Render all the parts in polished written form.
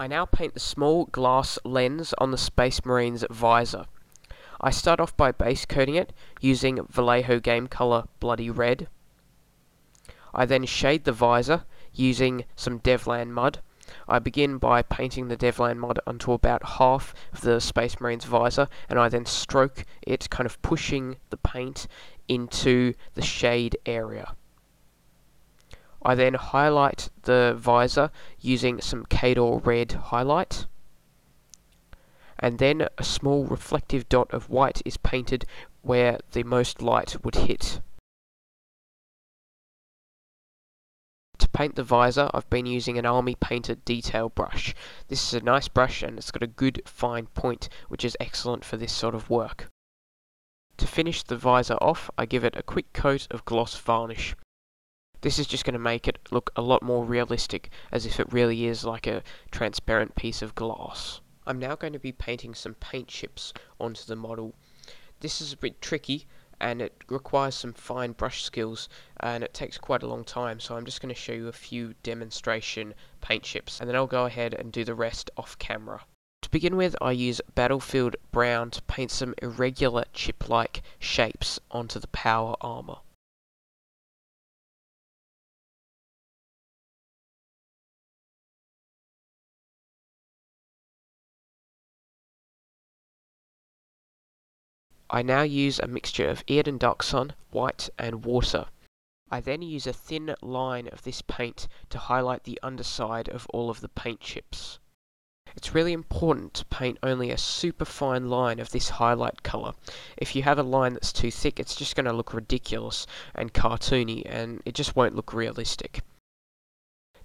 I now paint the small glass lens on the Space Marine's visor. I start off by base coating it using Vallejo Game Color Bloody Red. I then shade the visor using some Devlan mud. I begin by painting the Devlan mud onto about half of the Space Marine's visor, and I then stroke it, kind of pushing the paint into the shade area. I then highlight the visor using some Cador Red highlight, and then a small reflective dot of white is painted where the most light would hit. To paint the visor, I've been using an Army Painter detail brush. This is a nice brush and it's got a good fine point, which is excellent for this sort of work. To finish the visor off, I give it a quick coat of gloss varnish. This is just going to make it look a lot more realistic, as if it really is like a transparent piece of glass. I'm now going to be painting some paint chips onto the model. This is a bit tricky and it requires some fine brush skills and it takes quite a long time, so I'm just going to show you a few demonstration paint chips and then I'll go ahead and do the rest off camera. To begin with, I use Battlefield Brown to paint some irregular chip-like shapes onto the power armor. I now use a mixture of Erdendachshund, white and water. I then use a thin line of this paint to highlight the underside of all of the paint chips. It's really important to paint only a super fine line of this highlight colour. If you have a line that's too thick, it's just going to look ridiculous and cartoony and it just won't look realistic.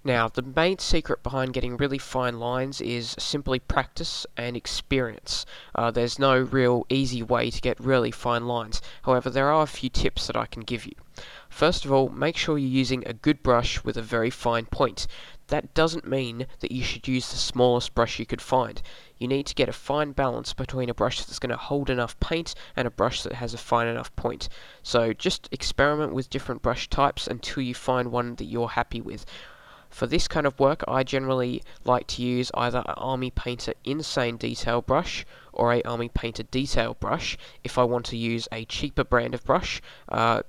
Now, the main secret behind getting really fine lines is simply practice and experience. There's no real easy way to get really fine lines. However, there are a few tips that I can give you. First of all, make sure you're using a good brush with a very fine point. That doesn't mean that you should use the smallest brush you could find. You need to get a fine balance between a brush that's going to hold enough paint and a brush that has a fine enough point. So just experiment with different brush types until you find one that you're happy with. For this kind of work, I generally like to use either an Army Painter Insane Detail brush or a Army Painter Detail brush if I want to use a cheaper brand of brush,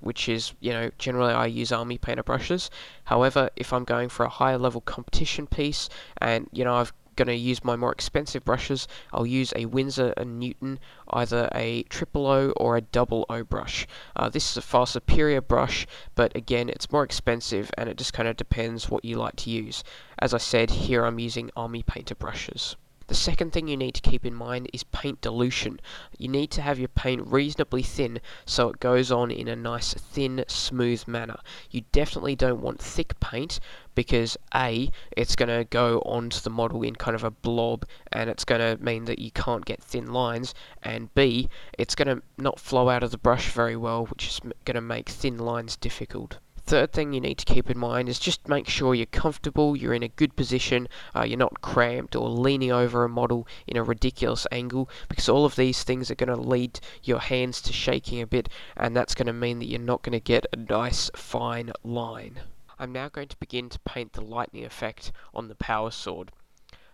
which is, generally I use Army Painter brushes. However, if I'm going for a higher level competition piece and, I've going to use my more expensive brushes, I'll use a Winsor & Newton, either a triple O or a double O brush. This is a far superior brush, but again, it's more expensive and it just kind of depends what you like to use. As I said, here I'm using Army Painter brushes. The second thing you need to keep in mind is paint dilution. You need to have your paint reasonably thin so it goes on in a nice thin, smooth manner. You definitely don't want thick paint because A, it's going to go onto the model in kind of a blob and it's going to mean that you can't get thin lines, and B, it's going to not flow out of the brush very well, which is going to make thin lines difficult. Third thing you need to keep in mind is just make sure you're comfortable, you're in a good position, you're not cramped or leaning over a model in a ridiculous angle, because all of these things are going to lead your hands to shaking a bit, and that's going to mean that you're not going to get a nice fine line. I'm now going to begin to paint the lightning effect on the power sword.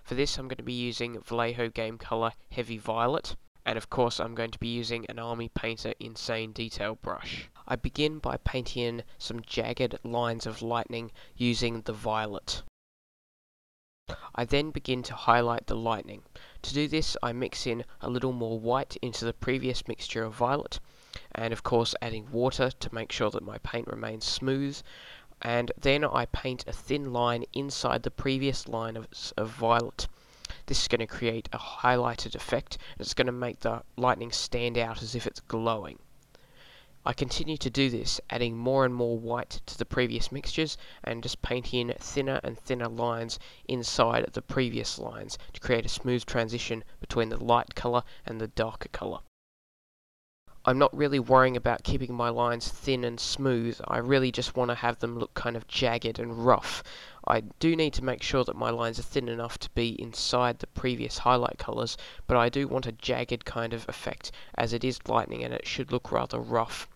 For this I'm going to be using Vallejo Game Color Heavy Violet, and of course I'm going to be using an Army Painter Insane Detail brush. I begin by painting in some jagged lines of lightning using the violet. I then begin to highlight the lightning. To do this, I mix in a little more white into the previous mixture of violet, and of course adding water to make sure that my paint remains smooth, and then I paint a thin line inside the previous line of violet. This is going to create a highlighted effect, and it's going to make the lightning stand out as if it's glowing. I continue to do this, adding more and more white to the previous mixtures and just painting in thinner and thinner lines inside the previous lines to create a smooth transition between the light colour and the darker colour. I'm not really worrying about keeping my lines thin and smooth. I really just want to have them look kind of jagged and rough. I do need to make sure that my lines are thin enough to be inside the previous highlight colours, but I do want a jagged kind of effect as it is lightning and it should look rather rough.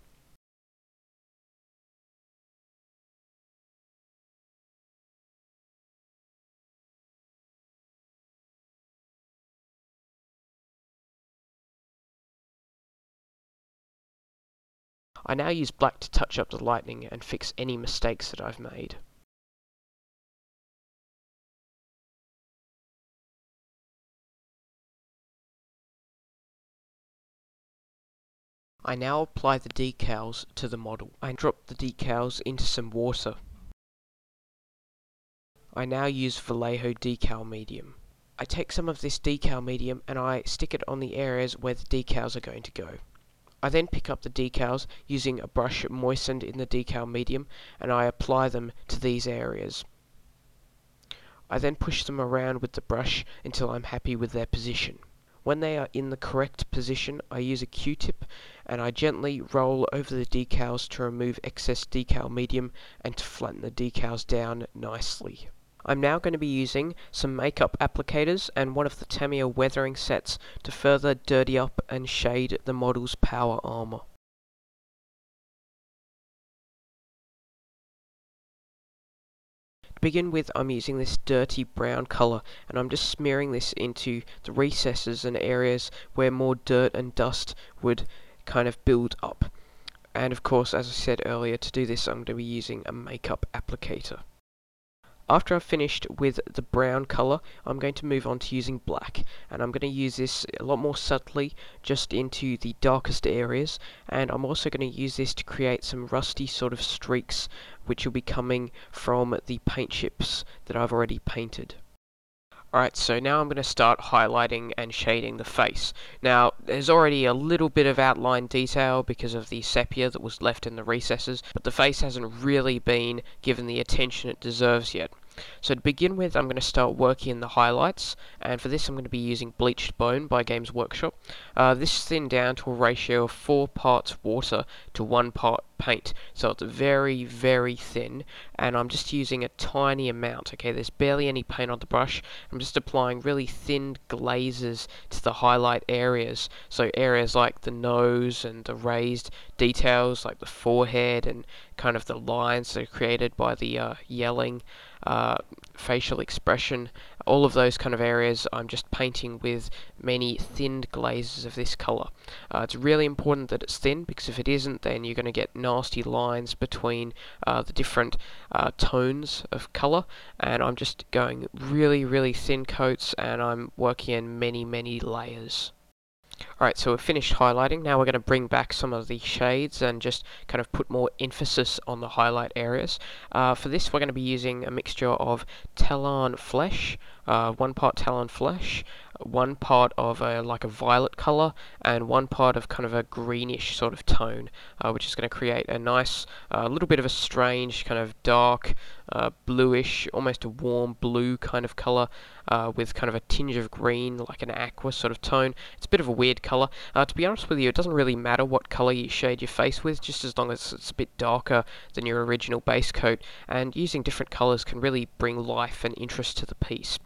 I now use black to touch up the lightning and fix any mistakes that I've made. I now apply the decals to the model. I drop the decals into some water. I now use Vallejo decal medium. I take some of this decal medium and I stick it on the areas where the decals are going to go. I then pick up the decals using a brush moistened in the decal medium and I apply them to these areas. I then push them around with the brush until I'm happy with their position. When they are in the correct position, I use a Q-tip and I gently roll over the decals to remove excess decal medium and to flatten the decals down nicely. I'm now going to be using some makeup applicators and one of the Tamiya weathering sets to further dirty up and shade the model's power armor. To begin with, I'm using this dirty brown colour and I'm just smearing this into the recesses and areas where more dirt and dust would kind of build up. And of course, as I said earlier, to do this I'm going to be using a makeup applicator. After I've finished with the brown colour, I'm going to move on to using black, and I'm going to use this a lot more subtly just into the darkest areas, and I'm also going to use this to create some rusty sort of streaks which will be coming from the paint chips that I've already painted. Alright, so now I'm going to start highlighting and shading the face. Now, there's already a little bit of outline detail because of the sepia that was left in the recesses, but the face hasn't really been given the attention it deserves yet. So to begin with, I'm going to start working in the highlights, and for this I'm going to be using Bleached Bone by Games Workshop. This is thinned down to a ratio of 4 parts water to 1 part paint, so it's very, very thin, and I'm just using a tiny amount, okay? There's barely any paint on the brush. I'm just applying really thin glazes to the highlight areas, so areas like the nose and the raised details like the forehead and kind of the lines that are created by the yelling facial expression. All of those kind of areas I'm just painting with many thinned glazes of this colour. It's really important that it's thin, because if it isn't, then you're going to get nasty lines between the different tones of colour, and I'm just going really, really thin coats, and I'm working in many, many layers. Alright, so we've finished highlighting. Now we're going to bring back some of the shades and just kind of put more emphasis on the highlight areas. For this we're going to be using a mixture of Talon Flesh, 1 part Talon Flesh, 1 part of like a violet colour, and 1 part of kind of a greenish sort of tone, which is going to create a nice, little bit of a strange kind of dark, bluish, almost a warm blue kind of colour, with kind of a tinge of green, like an aqua sort of tone. It's a bit of a weird colour. To be honest with you, it doesn't really matter what colour you shade your face with, just as long as it's a bit darker than your original base coat, and using different colours can really bring life and interest to the piece.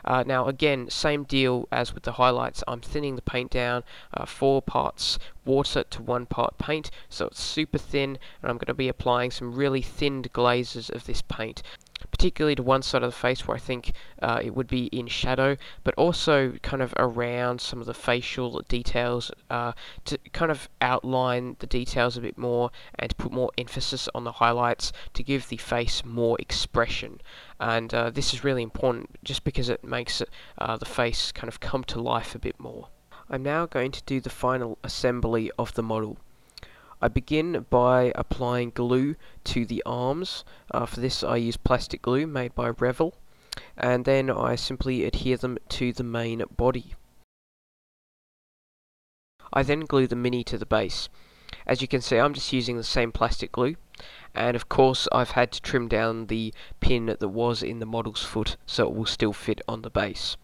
Now again, same deal as with the highlights. I'm thinning the paint down, 4 parts water to 1 part paint, so it's super thin, and I'm going to be applying some really thinned glazes of this paint, particularly to one side of the face where I think it would be in shadow, but also kind of around some of the facial details, to kind of outline the details a bit more and to put more emphasis on the highlights to give the face more expression. And this is really important just because it makes the face kind of come to life a bit more. I'm now going to do the final assembly of the model. I begin by applying glue to the arms. For this I use plastic glue made by Revel, and then I simply adhere them to the main body. I then glue the mini to the base. As you can see, I'm just using the same plastic glue, and of course I've had to trim down the pin that was in the model's foot so it will still fit on the base.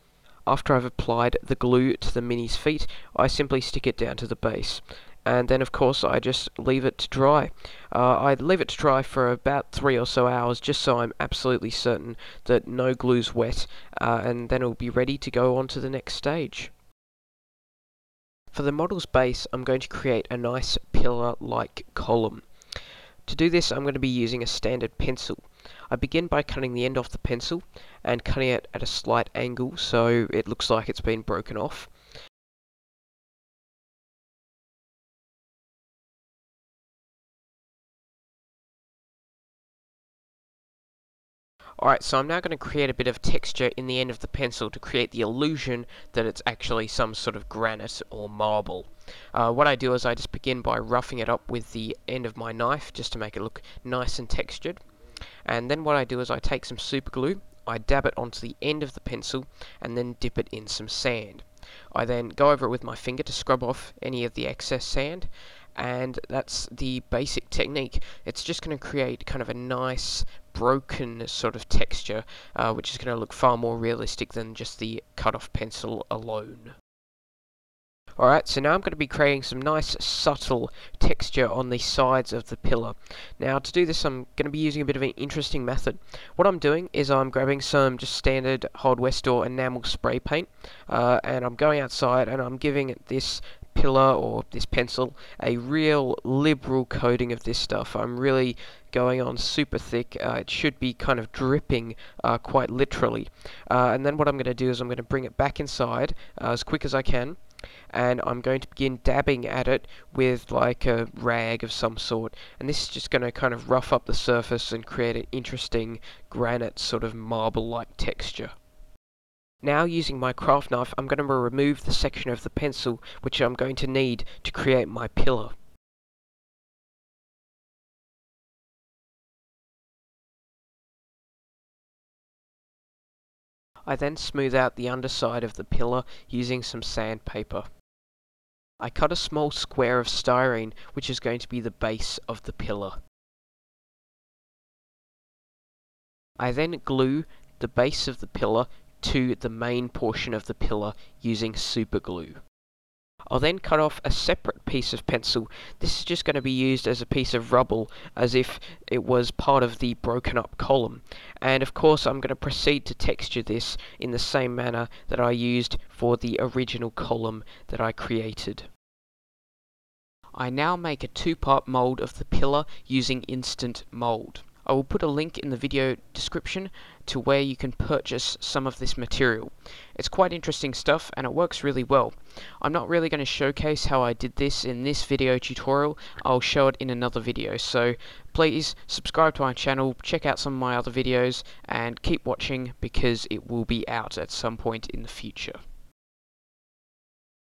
After I've applied the glue to the mini's feet, I simply stick it down to the base, and then of course I just leave it to dry. I leave it to dry for about 3 or so hours just so I'm absolutely certain that no glue's wet, and then it'll be ready to go on to the next stage. For the model's base, I'm going to create a nice pillar-like column. To do this, I'm going to be using a standard pencil. I begin by cutting the end off the pencil and cutting it at a slight angle so it looks like it's been broken off. Alright, so I'm now going to create a bit of texture in the end of the pencil to create the illusion that it's actually some sort of granite or marble. What I do is I just begin by roughing it up with the end of my knife just to make it look nice and textured. And then what I do is I take some super glue, I dab it onto the end of the pencil, and then dip it in some sand. I then go over it with my finger to scrub off any of the excess sand, and that's the basic technique. It's just going to create kind of a nice broken sort of texture, which is going to look far more realistic than just the cut-off pencil alone. Alright, so now I'm going to be creating some nice subtle texture on the sides of the pillar. Now to do this I'm going to be using a bit of an interesting method. What I'm doing is I'm grabbing some just standard hardware store enamel spray paint, and I'm going outside and I'm giving this pillar or this pencil a real liberal coating of this stuff. I'm really going on super thick. It should be kind of dripping quite literally. And then what I'm going to do is I'm going to bring it back inside as quick as I can, and I'm going to begin dabbing at it with like a rag of some sort, and this is just going to kind of rough up the surface and create an interesting granite sort of marble-like texture. Now using my craft knife I'm going to remove the section of the pencil which I'm going to need to create my pillar. I then smooth out the underside of the pillar using some sandpaper. I cut a small square of styrene which is going to be the base of the pillar. I then glue the base of the pillar to the main portion of the pillar using super glue. I'll then cut off a separate piece of pencil. This is just going to be used as a piece of rubble, as if it was part of the broken up column. And of course I'm going to proceed to texture this in the same manner that I used for the original column that I created. I now make a two-part mould of the pillar using instant mould. I will put a link in the video description to where you can purchase some of this material. It's quite interesting stuff and it works really well. I'm not really going to showcase how I did this in this video tutorial. I'll show it in another video, so please subscribe to my channel, check out some of my other videos, and keep watching because it will be out at some point in the future.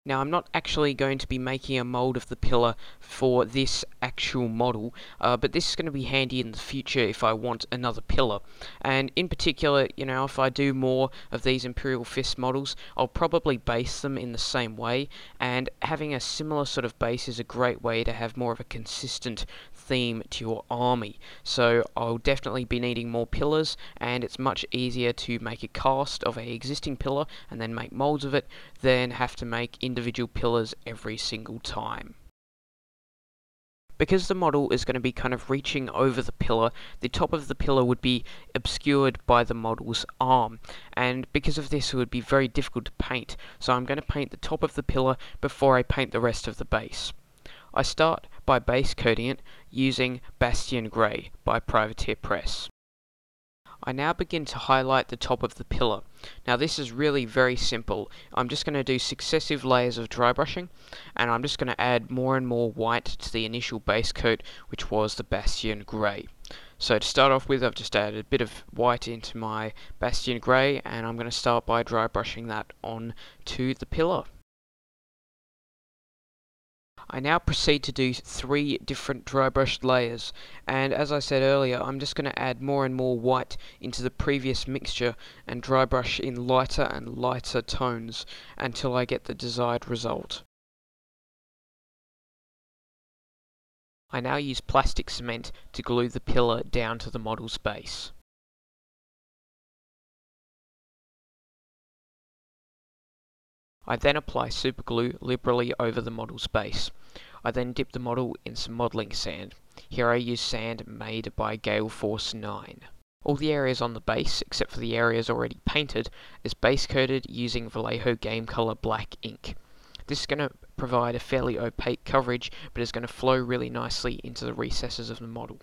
Now I'm not actually going to be making a mould of the pillar for this actual model, but this is going to be handy in the future if I want another pillar. And in particular, you know, if I do more of these Imperial Fists models, I'll probably base them in the same way, and having a similar sort of base is a great way to have more of a consistent theme to your army. So I'll definitely be needing more pillars, and it's much easier to make a cast of an existing pillar and then make moulds of it than have to make individual pillars every single time. Because the model is going to be kind of reaching over the pillar, the top of the pillar would be obscured by the model's arm, and because of this it would be very difficult to paint, so I'm going to paint the top of the pillar before I paint the rest of the base. I start by base coating it using Bastion Grey by Privateer Press. I now begin to highlight the top of the pillar. Now this is really very simple. I'm just going to do successive layers of dry brushing, and I'm just going to add more and more white to the initial base coat, which was the Bastion Grey. So to start off with, I've just added a bit of white into my Bastion Grey, and I'm going to start by dry brushing that on to the pillar. I now proceed to do 3 different dry brushed layers, and as I said earlier, I'm just going to add more and more white into the previous mixture and dry brush in lighter and lighter tones until I get the desired result. I now use plastic cement to glue the pillar down to the model's base. I then apply super glue liberally over the model's base. I then dip the model in some modelling sand. Here I use sand made by Gale Force 9. All the areas on the base, except for the areas already painted, is base coated using Vallejo Game Color black ink. This is going to provide a fairly opaque coverage, but is going to flow really nicely into the recesses of the model.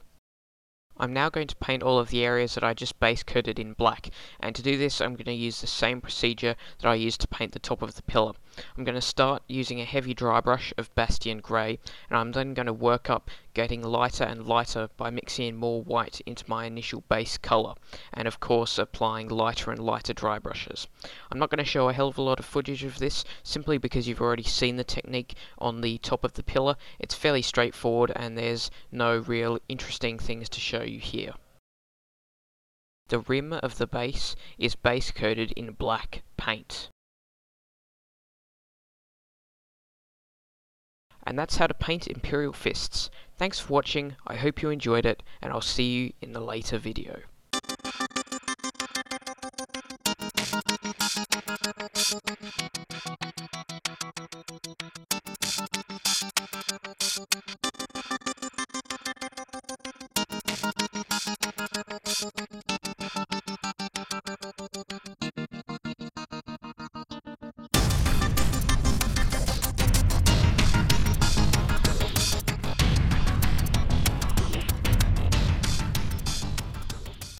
I'm now going to paint all of the areas that I just base coated in black, and to do this I'm going to use the same procedure that I used to paint the top of the pillar. I'm going to start using a heavy dry brush of Bastion Grey, and I'm then going to work up getting lighter and lighter by mixing in more white into my initial base colour, and of course applying lighter and lighter dry brushes. I'm not going to show a hell of a lot of footage of this, simply because you've already seen the technique on the top of the pillar. It's fairly straightforward and there's no real interesting things to show you here. The rim of the base is base coated in black paint. And that's how to paint Imperial Fists. Thanks for watching, I hope you enjoyed it, and I'll see you in the later video.